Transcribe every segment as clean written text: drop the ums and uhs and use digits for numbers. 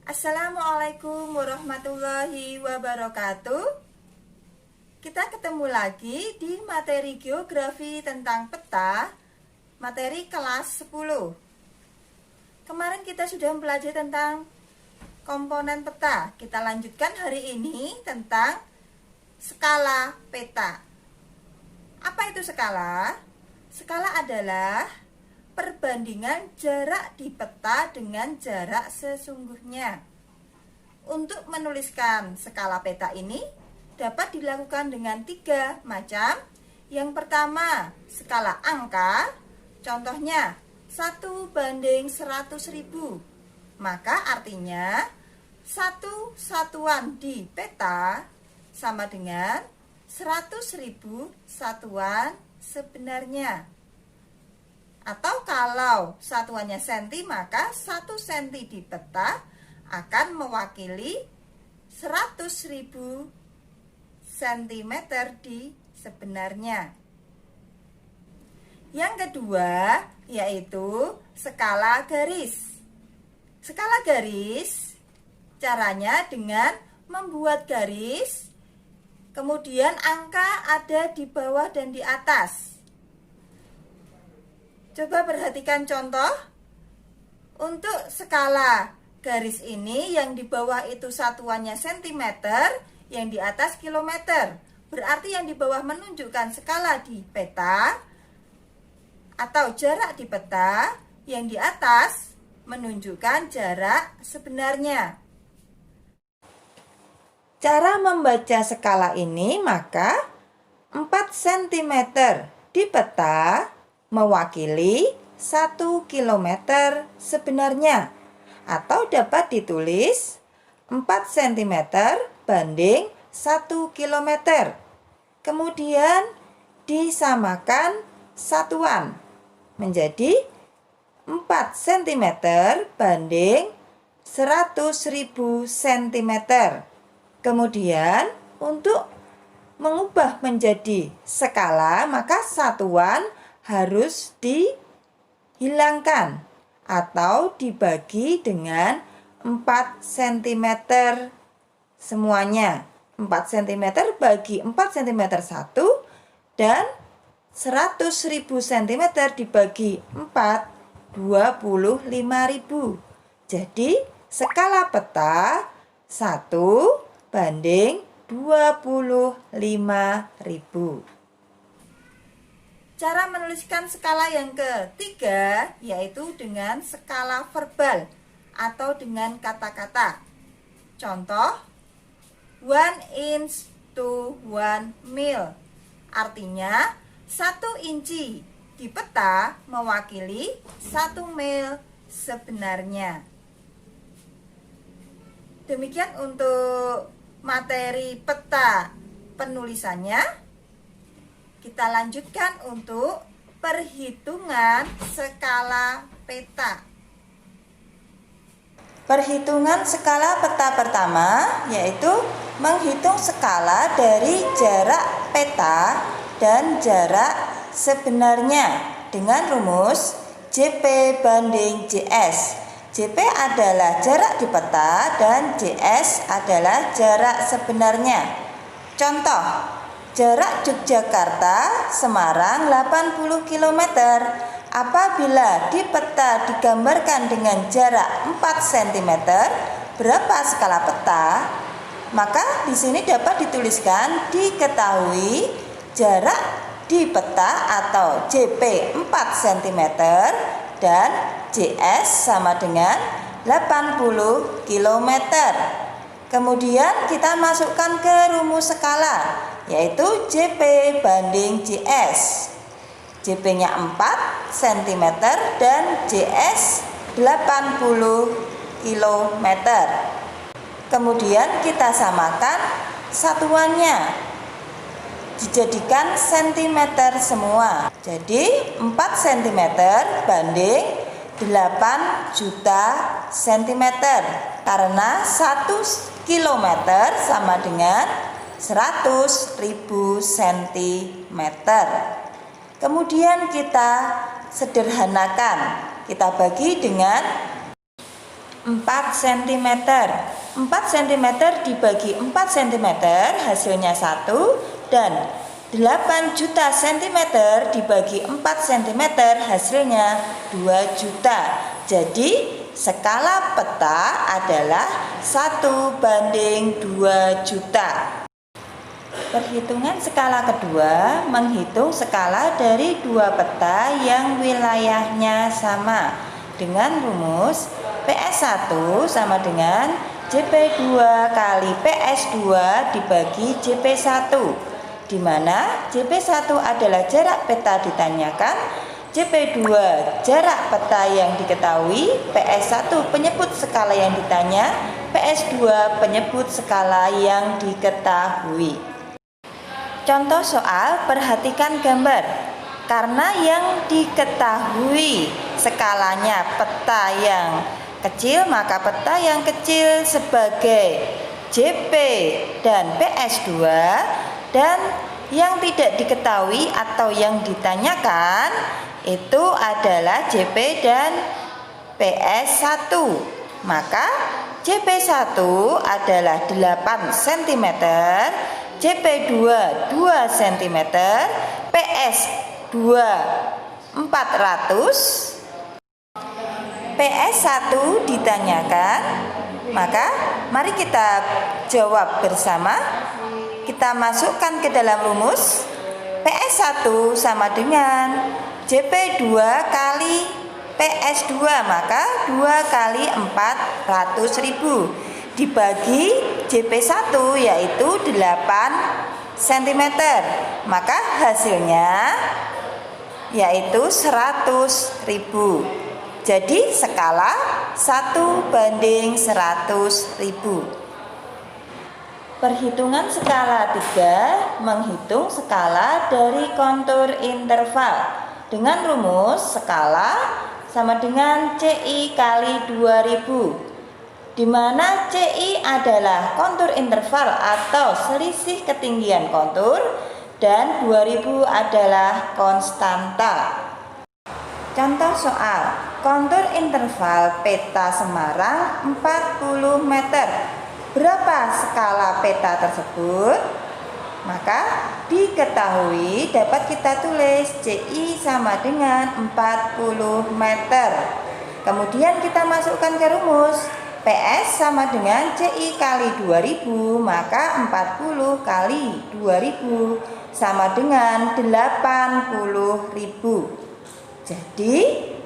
Assalamualaikum warahmatullahi wabarakatuh. Kita ketemu lagi di materi geografi tentang peta, materi kelas 10. Kemarin kita sudah mempelajari tentang komponen peta. Kita lanjutkan hari ini tentang skala peta. Apa itu skala? Skala adalah perbandingan jarak di peta dengan jarak sesungguhnya. Untuk menuliskan skala peta ini dapat dilakukan dengan 3 macam. Yang pertama, skala angka. Contohnya 1:100.000. Maka artinya 1 satuan di peta sama dengan 100.000 satuan sebenarnya. Atau kalau satuannya senti, maka 1 senti di peta akan mewakili 100.000 cm di sebenarnya. Yang kedua yaitu skala garis. Skala garis caranya dengan membuat garis, kemudian angka ada di bawah dan di atas. Coba perhatikan contoh. Untuk skala garis ini yang di bawah itu satuannya cm, yang di atas kilometer. Berarti yang di bawah menunjukkan skala di peta atau jarak di peta, yang di atas menunjukkan jarak sebenarnya. Cara membaca skala ini, maka 4 cm di peta mewakili 1 km sebenarnya, atau dapat ditulis 4 cm banding 1 km. Kemudian disamakan satuan menjadi 4 cm banding 100.000 cm. Kemudian untuk mengubah menjadi skala, maka satuan harus dihilangkan atau dibagi dengan 4 cm semuanya. 4 cm bagi 4 cm 1 dan 100.000 cm dibagi 4, 25.000. Jadi skala peta 1 banding 25.000. Cara menuliskan skala yang ketiga yaitu dengan skala verbal atau dengan kata-kata. Contoh, 1 inch to 1 mil. Artinya 1 inci di peta mewakili 1 mil sebenarnya. Demikian untuk materi peta penulisannya. Kita lanjutkan untuk perhitungan skala peta. Perhitungan skala peta pertama yaitu menghitung skala dari jarak peta dan jarak sebenarnya dengan rumus JP banding JS. JP adalah jarak di peta dan JS adalah jarak sebenarnya. Contoh, jarak Yogyakarta Semarang 80 km. Apabila di peta digambarkan dengan jarak 4 cm, berapa skala peta? Maka di sini dapat dituliskan diketahui jarak di peta atau JP 4 cm dan JS sama dengan 80 km. Kemudian kita masukkan ke rumus skala yaitu JP banding JS. JP-nya 4 cm dan JS 80 km. Kemudian kita samakan satuannya, dijadikan cm semua. Jadi 4 cm banding 8 juta cm, karena 1 km sama dengan 100.000 cm. Kemudian kita sederhanakan, kita bagi dengan 4 cm. 4 cm dibagi 4 cm hasilnya 1, dan 8 juta cm dibagi 4 cm hasilnya 2 juta. Jadi skala peta adalah 1:2 juta. Perhitungan skala kedua menghitung skala dari dua peta yang wilayahnya sama dengan rumus PS1 sama dengan JP2 kali PS2 dibagi JP1, di mana JP1 adalah jarak peta ditanyakan, JP2 jarak peta yang diketahui, PS1 penyebut skala yang ditanya, PS2 penyebut skala yang diketahui. Contoh soal, perhatikan gambar. Karena yang diketahui skalanya peta yang kecil, maka peta yang kecil sebagai JP dan PS2, dan yang tidak diketahui atau yang ditanyakan itu adalah JP dan PS1. Maka JP1 adalah 8 cm, JP2 2 cm, PS2 400, PS1 ditanyakan. Maka mari kita jawab bersama. Kita masukkan ke dalam rumus. PS1 sama dengan JP2 kali PS2, maka 2 kali 400.000 dibagi JP1 yaitu 8 cm, maka hasilnya yaitu 100.000. Jadi skala 1:100.000. Perhitungan skala 3 menghitung skala dari kontur interval dengan rumus skala sama dengan CI kali 2000, di mana CI adalah kontur interval atau selisih ketinggian kontur dan 2000 adalah konstanta. Contoh soal, kontur interval peta Semarang 40 meter. Berapa skala peta tersebut? Maka diketahui dapat kita tulis CI sama dengan 40 meter. Kemudian kita masukkan ke rumus. PS sama dengan CI kali 2000, maka 40 kali 2000 sama dengan 80.000. Jadi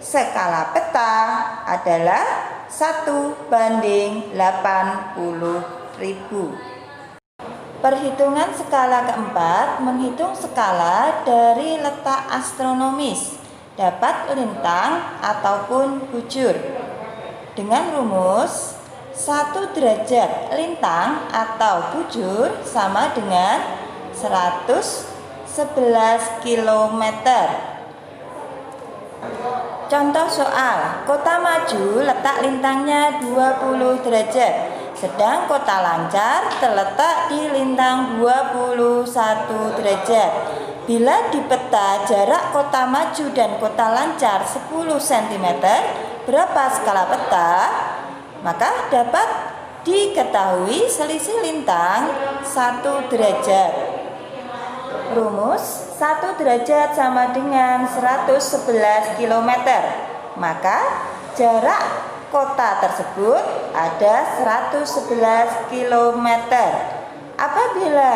skala peta adalah 1:80.000. Perhitungan skala keempat menghitung skala dari letak astronomis, dapat lintang ataupun bujur. Dengan rumus 1 derajat lintang atau bujur sama dengan 111 km. Contoh soal, kota maju letak lintangnya 20 derajat, sedang kota lancar terletak di lintang 21 derajat. Bila di peta jarak kota maju dan kota lancar 10 cm, berapa skala peta? Maka dapat diketahui selisih lintang 1 derajat. Rumus 1 derajat sama dengan 111 km. Maka jarak kota tersebut ada 111 km. Apabila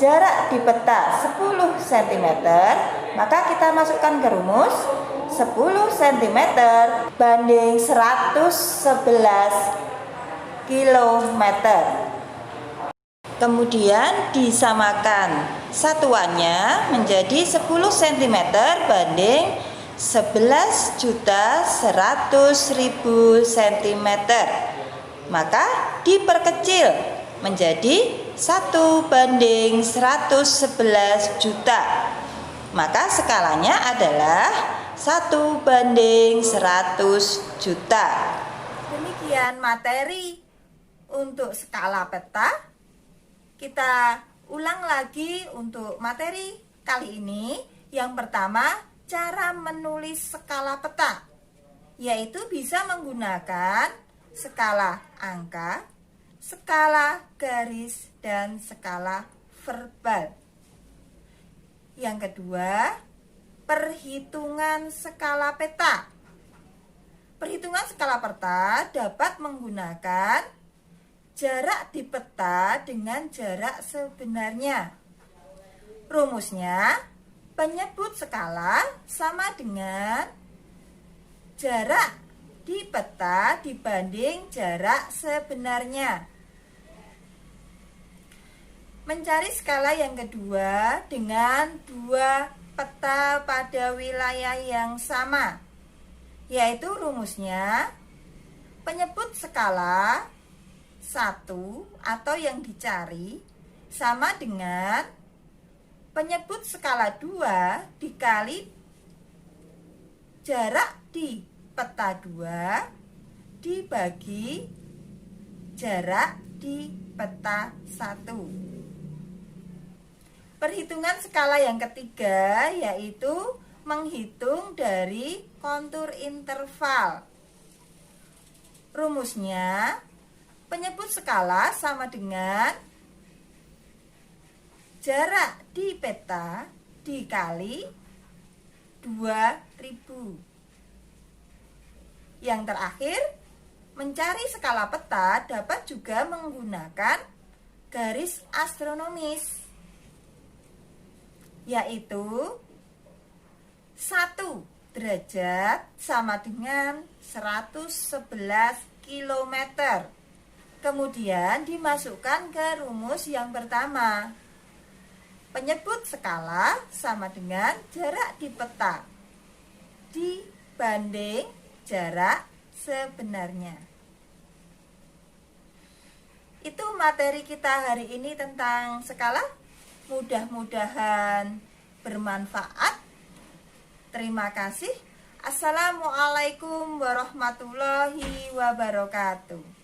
jarak di peta 10 cm, maka kita masukkan ke rumus 10 cm banding 111 km. Kemudian disamakan satuannya menjadi 10 cm banding 11.100.000 cm. Maka diperkecil menjadi 1:111 juta. Maka skalanya adalah 1:100 juta. Demikian materi untuk skala peta. Kita ulang lagi untuk materi kali ini. Yang pertama, cara menulis skala peta, yaitu bisa menggunakan skala angka, skala garis, dan skala verbal. Yang kedua, perhitungan skala peta. Perhitungan skala peta dapat menggunakan jarak di peta dengan jarak sebenarnya. Rumusnya, penyebut skala sama dengan jarak di peta dibanding jarak sebenarnya. Mencari skala yang kedua dengan dua peta pada wilayah yang sama, yaitu rumusnya penyebut skala 1 atau yang dicari sama dengan penyebut skala 2 dikali jarak di peta 2 dibagi jarak di peta 1. Perhitungan skala yang ketiga yaitu menghitung dari kontur interval. Rumusnya, penyebut skala sama dengan jarak di peta dikali 2000. Yang terakhir, mencari skala peta dapat juga menggunakan garis astronomis, yaitu 1 derajat sama dengan 111 km. Kemudian dimasukkan ke rumus yang pertama. Penyebut skala sama dengan jarak di peta dibanding jarak sebenarnya. Itu materi kita hari ini tentang skala. Mudah-mudahan bermanfaat. Terima kasih. Assalamualaikum warahmatullahi wabarakatuh.